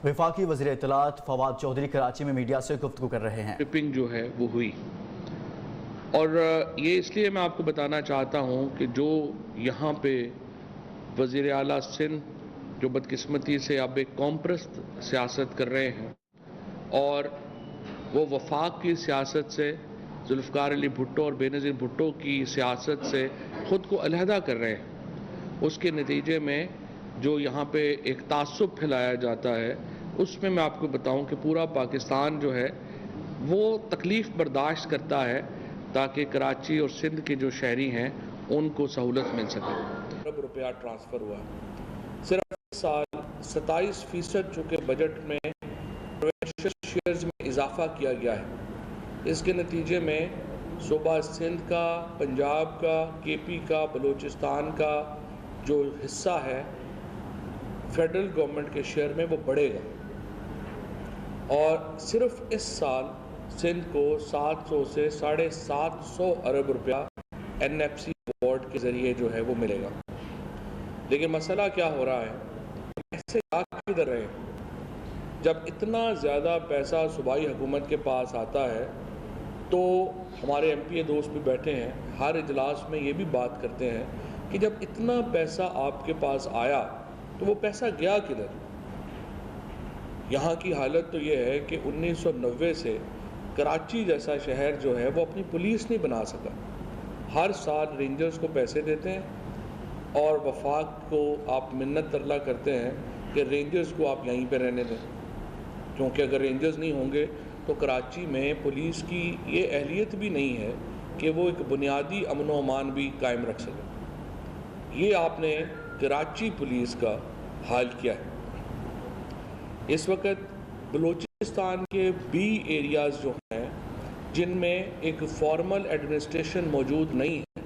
وفاقی وزیر اطلاعات فواد چودھری کراچی میں میڈیا سے گفتگو کر رہے ہیں۔ ٹرپنگ جو ہے وہ ہوئی، اور یہ اس لیے میں آپ کو بتانا چاہتا ہوں کہ جو یہاں پہ وزیر اعلیٰ سندھ جو بدقسمتی سے اب ایک قوم پرست سیاست کر رہے ہیں اور وہ وفاق کی سیاست سے، ذوالفقار علی بھٹو اور بے نظیر بھٹو کی سیاست سے خود کو علیحدہ کر رہے ہیں، اس کے نتیجے میں جو یہاں پہ ایک تعصب پھیلایا جاتا ہے، اس میں آپ کو بتاؤں کہ پورا پاکستان جو ہے وہ تکلیف برداشت کرتا ہے تاکہ کراچی اور سندھ کے جو شہری ہیں ان کو سہولت مل سکے۔ ارب روپیہ ٹرانسفر ہوا ہے، صرف اس سال 27% چونکہ بجٹ میں پروونشل شیئرز میں اضافہ کیا گیا ہے، اس کے نتیجے میں صوبہ سندھ کا، پنجاب کا، کے پی کا، بلوچستان کا جو حصہ ہے فیڈرل گورنمنٹ کے شیئر میں وہ بڑھے گا، اور صرف اس سال سندھ کو 700 سے 750 ارب روپیہ این ایف سی بورڈ کے ذریعے جو ہے وہ ملے گا۔ لیکن مسئلہ کیا ہو رہا ہے، ایسے کدھر رہے ہیں؟ جب اتنا زیادہ پیسہ صوبائی حکومت کے پاس آتا ہے تو ہمارے ایم پی اے دوست بھی بیٹھے ہیں، ہر اجلاس میں یہ بھی بات کرتے ہیں کہ جب اتنا پیسہ آپ کے پاس آیا تو وہ پیسہ گیا کدھر؟ یہاں کی حالت تو یہ ہے کہ 1990 سے کراچی جیسا شہر جو ہے وہ اپنی پولیس نہیں بنا سکا۔ ہر سال رینجرز کو پیسے دیتے ہیں اور وفاق کو آپ منت ترلا کرتے ہیں کہ رینجرز کو آپ یہیں پہ رہنے دیں، کیونکہ اگر رینجرز نہیں ہوں گے تو کراچی میں پولیس کی یہ اہلیت بھی نہیں ہے کہ وہ ایک بنیادی امن و امان بھی قائم رکھ سکے۔ یہ آپ نے کراچی پولیس کا حال کیا ہے۔ اس وقت بلوچستان کے بی ایریاز جو ہیں جن میں ایک فارمل ایڈمنسٹریشن موجود نہیں ہے،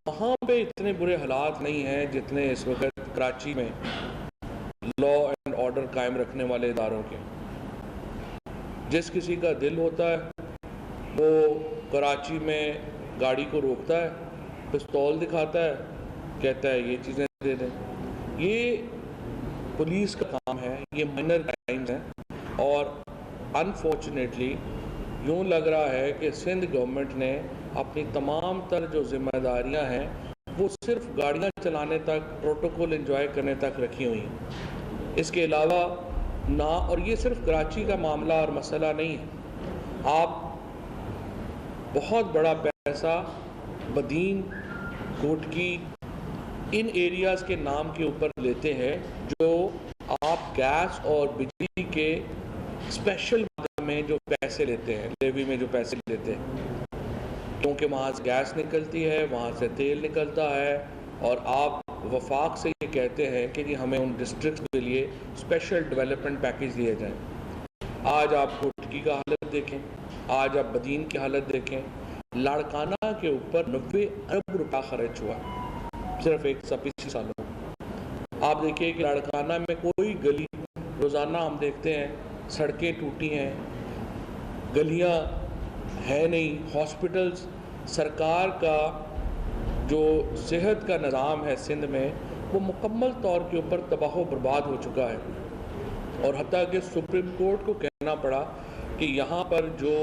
وہاں پہ اتنے برے حالات نہیں ہیں جتنے اس وقت کراچی میں لا اینڈ آرڈر قائم رکھنے والے اداروں کے۔ جس کسی کا دل ہوتا ہے وہ کراچی میں گاڑی کو روکتا ہے، پستول دکھاتا ہے، کہتا ہے یہ چیزیں دے دیں۔ یہ پولیس کا کام ہے، یہ مائنر کرائمز ہیں، اور انفارچونیٹلی یوں لگ رہا ہے کہ سندھ گورنمنٹ نے اپنی تمام تر جو ذمہ داریاں ہیں وہ صرف گاڑیاں چلانے تک، پروٹوکول انجوائے کرنے تک رکھی ہوئی ہیں۔ اس کے علاوہ نہ، اور یہ صرف کراچی کا معاملہ اور مسئلہ نہیں ہے، آپ بہت بڑا پیسہ بدین، کوٹکی، ان ایریاز کے نام کے اوپر لیتے ہیں جو آپ گیس اور بجلی کے اسپیشل میں جو پیسے لیتے ہیں، لیوی میں جو پیسے لیتے ہیں، کیونکہ وہاں سے گیس نکلتی ہے، وہاں سے تیل نکلتا ہے، اور آپ وفاق سے یہ کہتے ہیں کہ جی ہمیں ان ڈسٹرکٹس کے لیے اسپیشل ڈیولپمنٹ پیکیج دیے جائیں۔ آج آپ کوٹکی کا حالت دیکھیں، آج آپ بدین کی حالت دیکھیں، لاڑکانہ کے اوپر 90 ارب روپیہ خرچ ہوا صرف ایک 25 سالوں میں۔ آپ دیکھیے کہ لاڑکانہ میں کوئی گلی، روزانہ ہم دیکھتے ہیں سڑکیں ٹوٹی ہیں، گلیاں ہے نہیں، ہاسپٹلز، سرکار کا جو صحت کا نظام ہے سندھ میں وہ مکمل طور کے اوپر تباہ و برباد ہو چکا ہے، اور حتیٰ کہ سپریم کورٹ کو کہنا پڑا کہ یہاں پر جو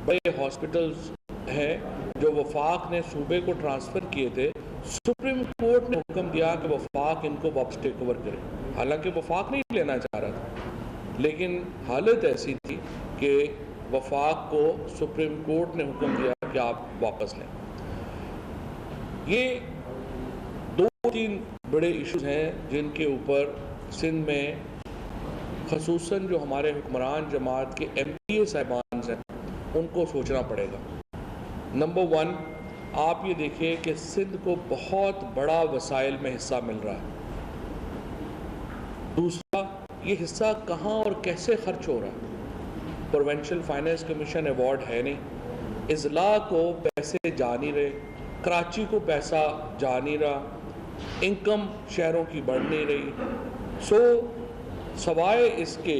بڑے ہاسپٹلز ہیں جو وفاق نے صوبے کو ٹرانسفر کیے تھے، سپریم کورٹ نے حکم دیا کہ وفاق ان کو واپس ٹیک اوور کرے، حالانکہ وفاق نہیں لینا چاہ رہا تھا، لیکن حالت ایسی تھی کہ وفاق کو سپریم کورٹ نے حکم دیا کہ آپ واپس لیں۔ یہ 2-3 بڑے ایشوز ہیں جن کے اوپر سندھ میں خصوصاً جو ہمارے حکمران جماعت کے ایم پی اے صاحبان ہیں ان کو سوچنا پڑے گا۔ نمبر 1، آپ یہ دیکھیں کہ سندھ کو بہت بڑا وسائل میں حصہ مل رہا ہے۔ دوسرا، یہ حصہ کہاں اور کیسے خرچ ہو رہا ہے؟ پروونشل فائنانس کمیشن ایوارڈ ہے نہیں، اضلاع کو پیسے جا نہیں رہے، کراچی کو پیسہ جا نہیں رہا، انکم شہروں کی بڑھ نہیں رہی۔ سوائے اس کے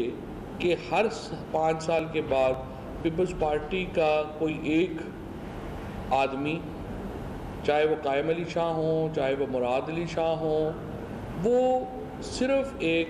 کہ ہر 5 سال کے بعد پیپلز پارٹی کا کوئی ایک آدمی، چاہے وہ قائم علی شاہ ہوں، چاہے وہ مراد علی شاہ ہوں، وہ صرف ایک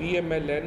PMLN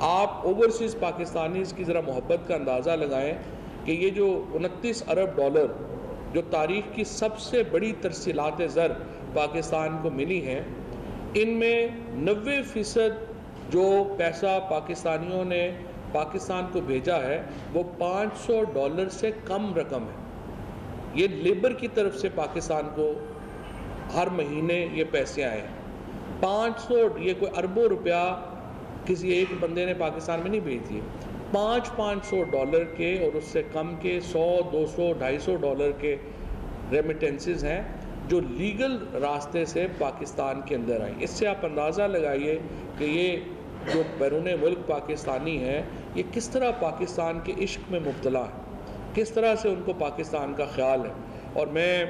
آپ اوورسیز پاکستانیز کی ذرا محبت کا اندازہ لگائیں کہ یہ جو 29 ارب ڈالر جو تاریخ کی سب سے بڑی ترسیلات زر پاکستان کو ملی ہیں، ان میں 90% جو پیسہ پاکستانیوں نے پاکستان کو بھیجا ہے وہ $500 سے کم رقم ہے۔ یہ لیبر کی طرف سے پاکستان کو ہر مہینے یہ پیسے آئے ہیں۔ 500، یہ کوئی اربوں روپیہ کسی ایک بندے نے پاکستان میں نہیں بھیج دیے، $500 کے اور اس سے کم کے $100، $200، $250 کے ریمیٹنسز ہیں جو لیگل راستے سے پاکستان کے اندر آئیں۔ اس سے آپ اندازہ لگائیے کہ یہ جو بیرون ملک پاکستانی ہیں یہ کس طرح پاکستان کے عشق میں مبتلا ہیں، کس طرح سے ان کو پاکستان کا خیال ہے۔ اور میں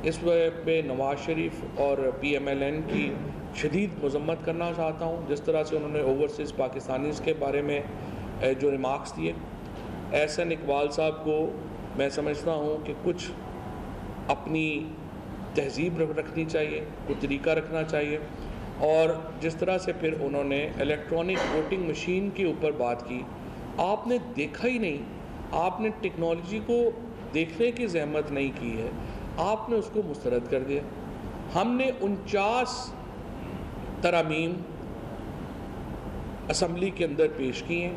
اس وقت پہ نواز شریف اور PMLN کی شدید مذمت کرنا چاہتا ہوں، جس طرح سے انہوں نے اوورسیز پاکستانیز کے بارے میں جو ریمارکس دیے۔ احسن اقبال صاحب کو میں سمجھتا ہوں کہ کچھ اپنی تہذیب رکھنی چاہیے، کوئی طریقہ رکھنا چاہیے، اور جس طرح سے پھر انہوں نے الیکٹرانک ووٹنگ مشین کے اوپر بات کی، آپ نے دیکھا ہی نہیں، آپ نے ٹیکنالوجی کو دیکھنے کی زحمت نہیں کی ہے، آپ نے اس کو مسترد کر دیا۔ ہم نے 49 ترامیم اسمبلی کے اندر پیش کی ہیں،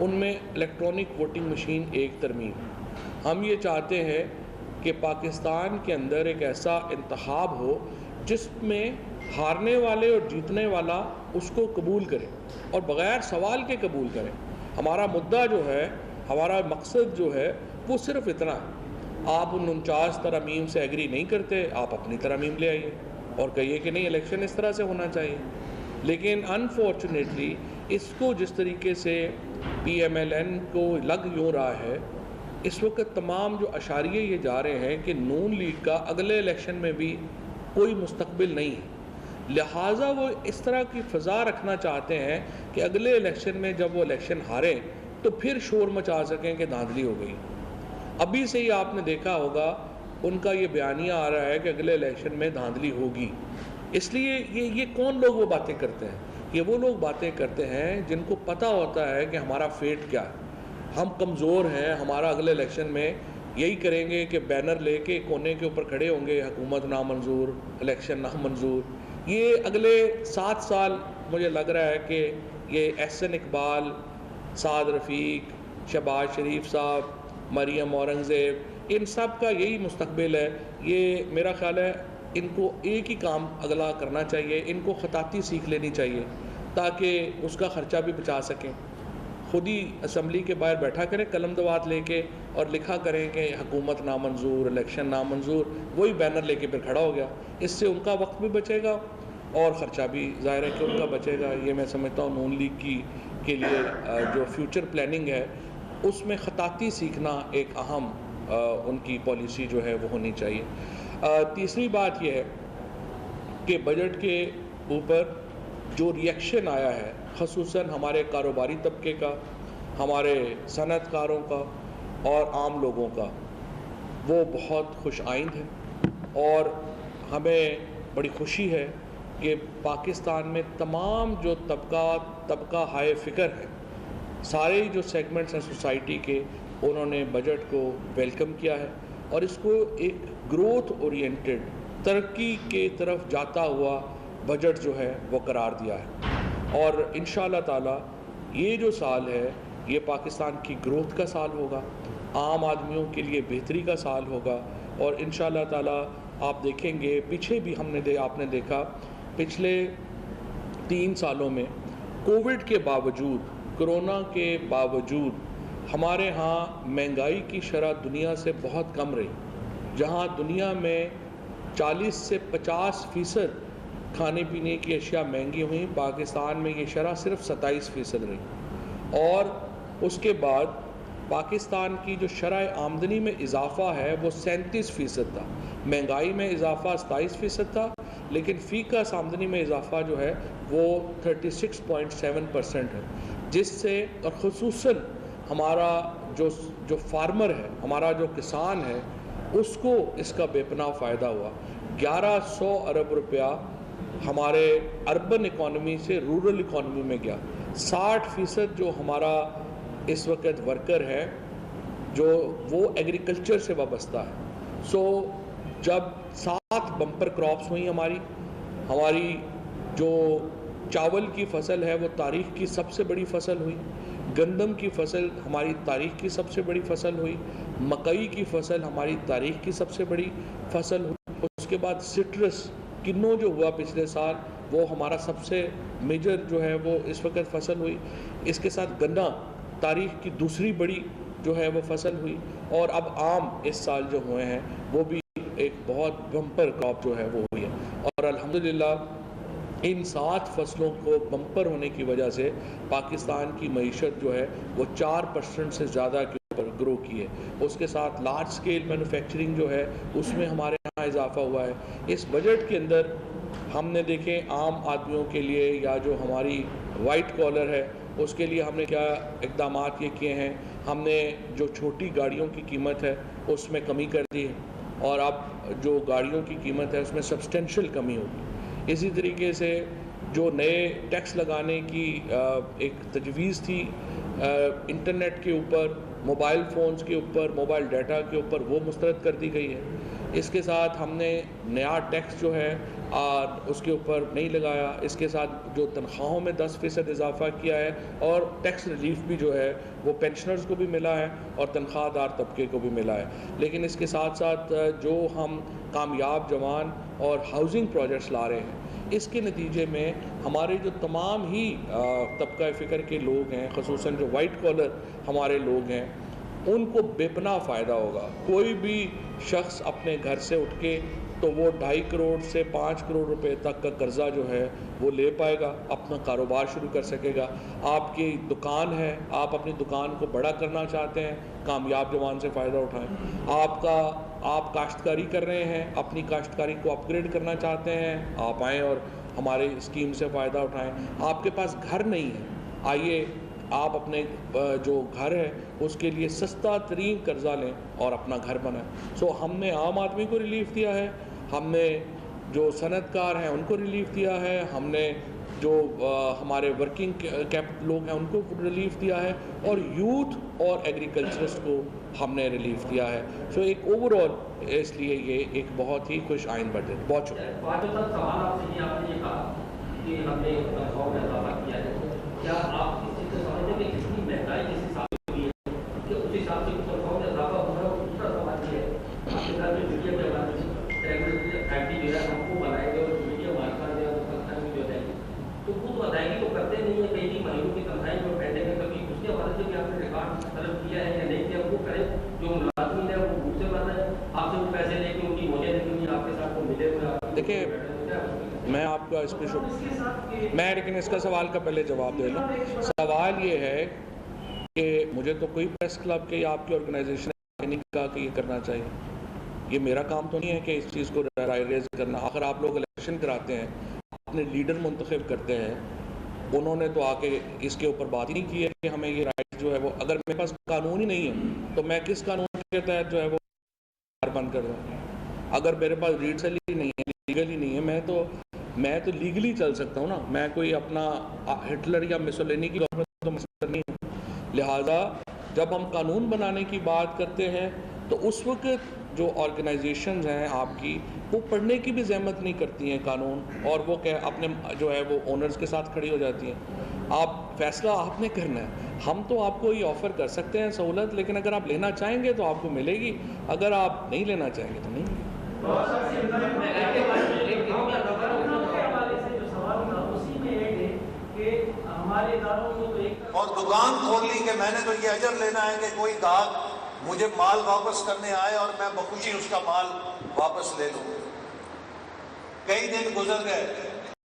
ان میں الیکٹرانک ووٹنگ مشین ایک ترمیم۔ ہم یہ چاہتے ہیں کہ پاکستان کے اندر ایک ایسا انتخاب ہو جس میں ہارنے والے اور جیتنے والا اس کو قبول کرے اور بغیر سوال کے قبول کرے۔ ہمارا مدعا جو ہے، ہمارا مقصد جو ہے وہ صرف اتنا ہے، آپ ان 49 ترامیم سے ایگری نہیں کرتے، آپ اپنی ترامیم لے آئیے اور کہیے کہ نہیں الیکشن اس طرح سے ہونا چاہیے۔ لیکن انفارچونیٹلی اس کو جس طریقے سے PMLN کو لگ یوں رہا ہے، اس وقت تمام جو اشاریے یہ جا رہے ہیں کہ نون لیگ کا اگلے الیکشن میں بھی کوئی مستقبل نہیں ہے، لہٰذا وہ اس طرح کی فضا رکھنا چاہتے ہیں کہ اگلے الیکشن میں جب وہ الیکشن ہاریں تو پھر شور مچا سکیں کہ دھاندلی ہو گئی۔ ابھی سے ہی آپ نے دیکھا ہوگا ان کا یہ بیانیہ آ رہا ہے کہ اگلے الیکشن میں دھاندلی ہوگی۔ اس لیے یہ کون لوگ وہ باتیں کرتے ہیں؟ یہ وہ لوگ باتیں کرتے ہیں جن کو پتہ ہوتا ہے کہ ہمارا فیٹ کیا ہے، ہم کمزور ہیں، ہمارا اگلے الیکشن میں یہی کریں گے کہ بینر لے کے کونے کے اوپر کھڑے ہوں گے، حکومت نامنظور، الیکشن نامنظور۔ یہ اگلے 7 سال مجھے لگ رہا ہے کہ یہ احسن اقبال، سعد رفیق، شہباز شریف صاحب، مریم اورنگزیب، ان سب کا یہی مستقبل ہے۔ یہ میرا خیال ہے ان کو ایک ہی کام اگلا کرنا چاہیے، ان کو خطاطی سیکھ لینی چاہیے تاکہ اس کا خرچہ بھی بچا سکیں۔ خود ہی اسمبلی کے باہر بیٹھا کریں قلم دوات لے کے اور لکھا کریں کہ حکومت نامنظور، الیکشن نامنظور، وہی بینر لے کے پھر کھڑا ہو گیا۔ اس سے ان کا وقت بھی بچے گا اور خرچہ بھی ظاہر ہے کہ ان کا بچے گا۔ یہ میں سمجھتا ہوں نون لیگ کے لیے جو فیوچر پلاننگ ہے اس میں خطاطی سیکھنا ایک اہم ان کی پالیسی جو ہے وہ ہونی چاہیے۔ تیسری بات یہ ہے کہ بجٹ کے اوپر جو ریئیکشن آیا ہے، خصوصاً ہمارے کاروباری طبقے کا، ہمارے صنعت کاروں کا اور عام لوگوں کا، وہ بہت خوش آئند ہے، اور ہمیں بڑی خوشی ہے کہ پاکستان میں تمام جو طبقہ ہائے فکر ہے، سارے جو سیگمنٹس ہیں سوسائٹی کے، انہوں نے بجٹ کو ویلکم کیا ہے اور اس کو ایک گروتھ اورینٹڈ، ترقی کے طرف جاتا ہوا بجٹ جو ہے وہ قرار دیا ہے۔ اور انشاءاللہ تعالی یہ جو سال ہے یہ پاکستان کی گروتھ کا سال ہوگا، عام آدمیوں کے لیے بہتری کا سال ہوگا، اور انشاءاللہ تعالی آپ دیکھیں گے پیچھے بھی آپ نے دیکھا پچھلے 3 سالوں میں کووڈ کے باوجود، کرونا کے باوجود ہمارے ہاں مہنگائی کی شرح دنیا سے بہت کم رہی۔ جہاں دنیا میں 40 سے 50% کھانے پینے کی اشیاء مہنگی ہوئیں، پاکستان میں یہ شرح صرف 27% رہی، اور اس کے بعد پاکستان کی جو شرح آمدنی میں اضافہ ہے وہ 37% تھا۔ مہنگائی میں اضافہ 27% تھا، لیکن فی کس آمدنی میں اضافہ جو ہے وہ 36.7% ہے، جس سے اور خصوصاً ہمارا جو فارمر ہے، ہمارا جو کسان ہے، اس کو اس کا بے پناہ فائدہ ہوا۔ 1100 ارب روپیہ ہمارے اربن اکانومی سے رورل اکانومی میں گیا، 60% جو ہمارا اس وقت ورکر ہے جو وہ ایگریکلچر سے وابستہ ہے. سو جب 7 بمپر کراپس ہوئی ہماری جو چاول کی فصل ہے وہ تاریخ کی سب سے بڑی فصل ہوئی, گندم کی فصل ہماری تاریخ کی سب سے بڑی فصل ہوئی, مکئی کی فصل ہماری تاریخ کی سب سے بڑی فصل ہوئی, اس کے بعد سٹرس کنو جو ہوا پچھلے سال وہ ہمارا سب سے میجر جو ہے وہ اس وقت فصل ہوئی, اس کے ساتھ گنا تاریخ کی دوسری بڑی جو ہے وہ فصل ہوئی, اور اب آم اس سال جو ہوئے ہیں وہ بھی ایک بہت بمپر کراپ جو ہے وہ ہوئی ہے. اور الحمدللہ ان 7 فصلوں کو بمپر ہونے کی وجہ سے پاکستان کی معیشت جو ہے وہ 4% سے زیادہ کے اوپر گرو کی ہے. اس کے ساتھ لارج سکیل مینوفیکچرنگ جو ہے اس میں ہمارے یہاں اضافہ ہوا ہے. اس بجٹ کے اندر ہم نے دیکھیں عام آدمیوں کے لیے یا جو ہماری وائٹ کالر ہے اس کے لیے ہم نے کیا اقدامات یہ کیے ہیں. ہم نے جو چھوٹی گاڑیوں کی قیمت ہے اس میں کمی کر دی ہے اور اب جو گاڑیوں کی قیمت ہے اس میں سبسٹینشل کمی ہوگی. اسی طریقے سے جو نئے ٹیکس لگانے کی ایک تجویز تھی انٹرنیٹ کے اوپر, موبائل فونز کے اوپر, موبائل ڈیٹا کے اوپر, وہ مسترد کر دی گئی ہے. اس کے ساتھ ہم نے نیا ٹیکس جو ہے اس کے اوپر نہیں لگایا. اس کے ساتھ جو تنخواہوں میں 10% اضافہ کیا ہے اور ٹیکس ریلیف بھی جو ہے وہ پینشنرز کو بھی ملا ہے اور تنخواہ دار طبقے کو بھی ملا ہے. لیکن اس کے ساتھ ساتھ جو ہم کامیاب جوان اور ہاؤسنگ پروجیکٹس لا رہے ہیں اس کے نتیجے میں ہمارے جو تمام ہی طبقہ فکر کے لوگ ہیں, خصوصاً جو وائٹ کالر ہمارے لوگ ہیں, ان کو بے پناہ فائدہ ہوگا. کوئی بھی شخص اپنے گھر سے اٹھ کے تو وہ 2.5 کروڑ سے 5 کروڑ روپے تک کا قرضہ جو ہے وہ لے پائے گا, اپنا کاروبار شروع کر سکے گا. آپ کی دکان ہے, آپ اپنی دکان کو بڑا کرنا چاہتے ہیں, کامیاب جوان سے فائدہ اٹھائیں. آپ کاشتکاری کر رہے ہیں, اپنی کاشتکاری کو اپ گریڈ کرنا چاہتے ہیں, آپ آئیں اور ہمارے اسکیم سے فائدہ اٹھائیں. آپ کے پاس گھر نہیں ہے, آئیے آپ اپنے جو گھر ہے اس کے لیے سستا ترین قرضہ لیں اور اپنا گھر بنائیں. سو ہم نے عام آدمی کو ریلیف دیا ہے, ہم نے جو صنعت کار ہیں ان کو ریلیف دیا ہے, ہم نے جو ہمارے ورکنگ کیپ لوگ ہیں ان کو ریلیف دیا ہے, اور یوتھ اور ایگریکلچرسٹ کو ہم نے ریلیف دیا ہے. سو ایک اوور آل اس لیے یہ ایک بہت ہی خوش آئند بجٹ. بہت شکریہ. سوال آپ سے آپ نے یہ کہا کہ ہم نے تنخواہوں میں اضافہ کیا ہے, کیا آپ اس چیز سے سمجھتے ہیں کہ جتنی مہنگائی جس حساب سے ہوئی ہے کہ اس حساب سے تنخواہوں میں اضافہ ہو رہا ہے. دوسرا سوال یہ ہے آپ کے گھر میں میڈیا کے بارے میں فیکٹری جو ہے ہم کو بنائے گئے اور میڈیا ہمارے پاس جو ہے تنخواہ بھی جو ہے تو خود ادائیگی تو کرتے نہیں ہیں, کئی مہینوں کی تنخواہیں جو پینڈنگ ہے, کبھی اس کے حوالے سے بھی آپ نے ریکارڈ طلب کیا ہے یا نہیں کیا, وہ کریں. جو ملازمین ہے وہ گھوٹ سے بن رہے ہیں, آپ سے وہ پیسے لے کے ان کی موجیں نہیں, آپ کے ساتھ وہ ملے ہوئے. دیکھیں میں آپ کا اس پہ میں لیکن اس کا سوال کا پہلے جواب دے لوں. سوال یہ ہے کہ مجھے تو کوئی پریس کلب کے یا آپ کی آرگنائزیشن نے نہیں کہا کہ یہ کرنا چاہیے. یہ میرا کام تو نہیں ہے کہ اس چیز کو ریز کرنا. آخر آپ لوگ الیکشن کراتے ہیں, اپنے لیڈر منتخب کرتے ہیں, انہوں نے تو آ کے اس کے اوپر بات ہی نہیں کی ہے کہ ہمیں یہ رائٹ جو ہے وہ, اگر میرے پاس قانون ہی نہیں ہے تو میں کس قانون کے تحت جو ہے وہ بند کر دوں. اگر میرے پاس ریڈ سیل ہی نہیں ہے, لیگل ہی نہیں ہے, میں تو لیگلی چل سکتا ہوں نا. میں کوئی اپنا ہٹلر یا مسولینی کی گورنمنٹ تو مستر نہیں ہوں. لہٰذا جب ہم قانون بنانے کی بات کرتے ہیں تو اس وقت جو آرگنائزیشنز ہیں آپ کی وہ پڑھنے کی بھی زحمت نہیں کرتی ہیں قانون, اور وہ اپنے جو ہے وہ اونرز کے ساتھ کھڑی ہو جاتی ہیں. آپ فیصلہ آپ نے کرنا ہے. ہم تو آپ کو یہ آفر کر سکتے ہیں سہولت, لیکن اگر آپ لینا چاہیں گے تو آپ کو ملے گی, اگر آپ نہیں لینا چاہیں گے تو نہیں. اور دکان کھول لی کہ میں نے تو یہ اجر لینا ہے کہ کوئی گاہک مجھے مال واپس کرنے آئے اور میں بخوشی اس کا مال واپس لے لوں. کئی دن گزر گئے,